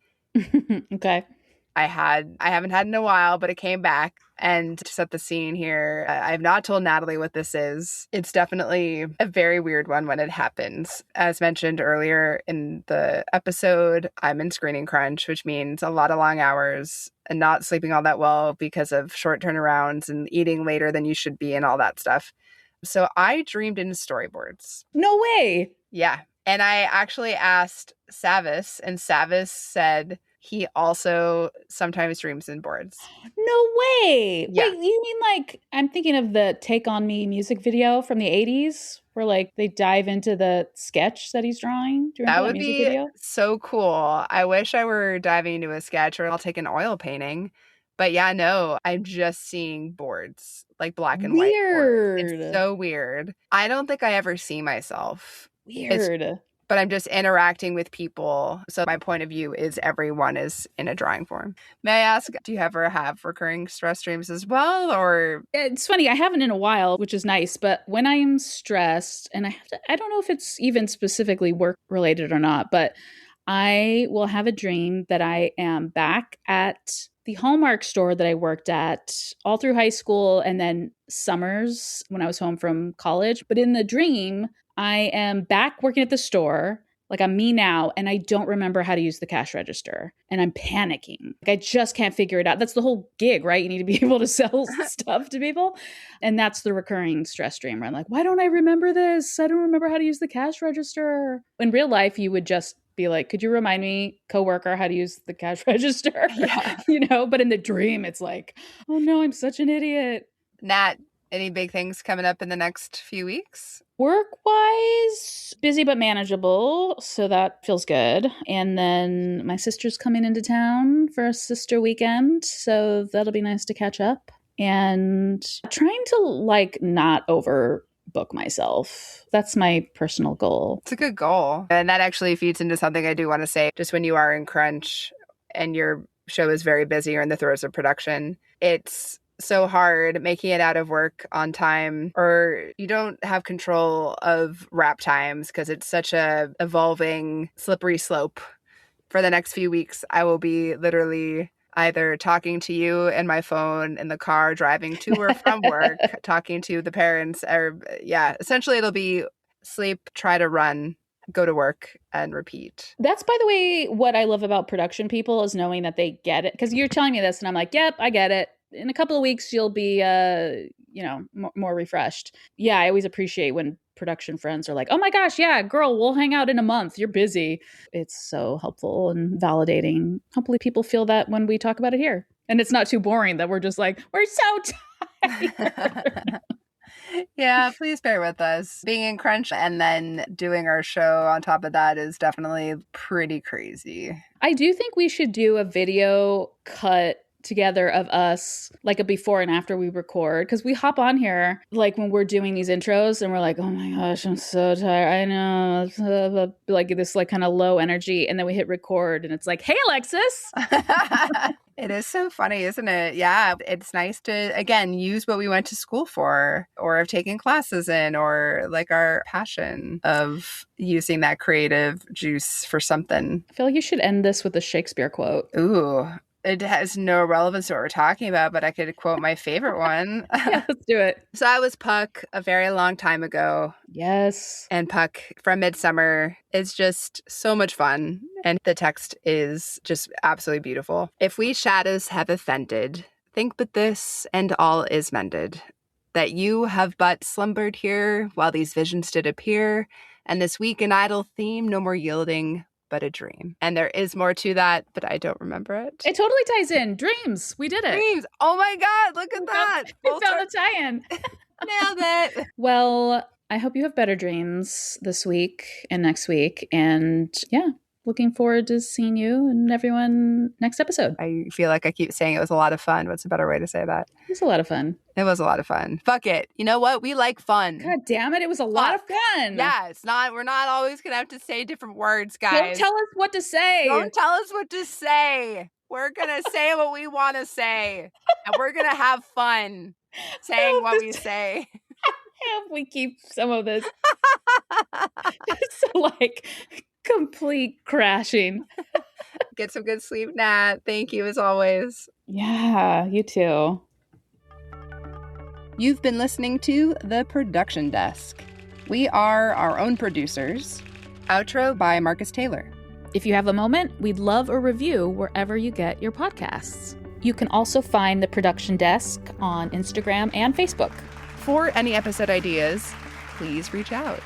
Okay. I haven't had in a while, but it came back. And to set the scene here, I have not told Natalie what this is. It's definitely a very weird one when it happens. As mentioned earlier in the episode, I'm in screening crunch, which means a lot of long hours and not sleeping all that well because of short turnarounds and eating later than you should be and all that stuff. So I dreamed in storyboards. No way. Yeah. And I actually asked Savis, and Savis said, he also sometimes dreams in boards. No way. Yeah. Wait, you mean like, I'm thinking of the Take On Me music video from the 80s where like they dive into the sketch that he's drawing? Do you That remember that would music be video? so cool. I wish I were diving into a sketch, or I'll take an oil painting. But yeah, no, I'm just seeing boards, like black and white boards. It's Weird. so weird. I don't think I ever see myself. Weird. But I'm just interacting with people. So my point of view is everyone is in a drawing form. May I ask, do you ever have recurring stress dreams as well? Or It's funny, I haven't in a while, which is nice, but when I'm stressed, and I don't know if it's even specifically work related or not, but I will have a dream that I am back at the Hallmark store that I worked at all through high school and then summers when I was home from college. But in the dream, I am back working at the store. Like I'm me now, and I don't remember how to use the cash register, and I'm panicking. Like I just can't figure it out. That's the whole gig, right? You need to be able to sell stuff to people. And that's the recurring stress dream where I'm like, why don't I remember this? I don't remember how to use the cash register. In real life, you would just be like, could you remind me, coworker, how to use the cash register? Yeah. But in the dream, it's like, oh no, I'm such an idiot. Nat, any big things coming up in the next few weeks? Work-wise, busy but manageable, so that feels good. And then my sister's coming into town for a sister weekend, so that'll be nice to catch up. And trying to like not overbook myself. That's my personal goal. It's a good goal. And that actually feeds into something I do want to say. Just when you are in crunch and your show is very busy or in the throes of production, it's so hard making it out of work on time, or you don't have control of wrap times because it's such a evolving slippery slope. For the next few weeks, I will be literally either talking to you in my phone in the car, driving to or from work, talking to the parents, or essentially it'll be sleep, try to run, go to work, and repeat. That's, by the way, what I love about production people is knowing that they get it. Because you're telling me this and I'm like, yep, I get it. In a couple of weeks, you'll be, more refreshed. Yeah, I always appreciate when production friends are like, oh my gosh, yeah, girl, we'll hang out in a month. You're busy. It's so helpful and validating. Hopefully people feel that when we talk about it here. And it's not too boring that we're just like, we're so tired. Yeah, please bear with us. Being in crunch and then doing our show on top of that is definitely pretty crazy. I do think we should do a video cut together of us, like a before and after we record, because we hop on here like when we're doing these intros and we're like, oh my gosh, I'm so tired, I know, like this like kind of low energy, and then we hit record and it's like, hey Alexis. It is so funny, isn't it? Yeah, it's nice to again use what we went to school for or have taken classes in, or like our passion of using that creative juice for something. I feel like you should end this with a Shakespeare quote. Ooh, it has no relevance to what we're talking about, but I could quote my favorite one. Yeah, let's do it. So I was Puck a very long time ago. Yes. And Puck from Midsummer is just so much fun. And the text is just absolutely beautiful. If we shadows have offended, think but this, and all is mended. That you have but slumbered here while these visions did appear, and this weak and idle theme no more yielding, but a dream. And there is more to that, but I don't remember it. It totally ties in. Dreams. We did it. Dreams. Oh my God, look at that. We found the tie-in. Nailed it. Well, I hope you have better dreams this week and next week. And yeah, looking forward to seeing you and everyone next episode. I feel like I keep saying it was a lot of fun. What's a better way to say that? It was a lot of fun. It was a lot of fun. Fuck it. You know what? We like fun. God damn it. It was a lot of fun. Yeah, we're not always going to have to say different words, guys. Don't tell us what to say. Don't tell us what to say. We're going to say what we want to say. And we're going to have fun saying what we say. I hope we keep some of this. So like complete crashing. Get some good sleep, Nat. Thank you as always. Yeah, you too. You've been listening to The Production Desk. We are our own producers. Outro by Marcus Taylor. If you have a moment, we'd love a review wherever you get your podcasts. You can also find The Production Desk on Instagram and Facebook. For any episode ideas, please reach out.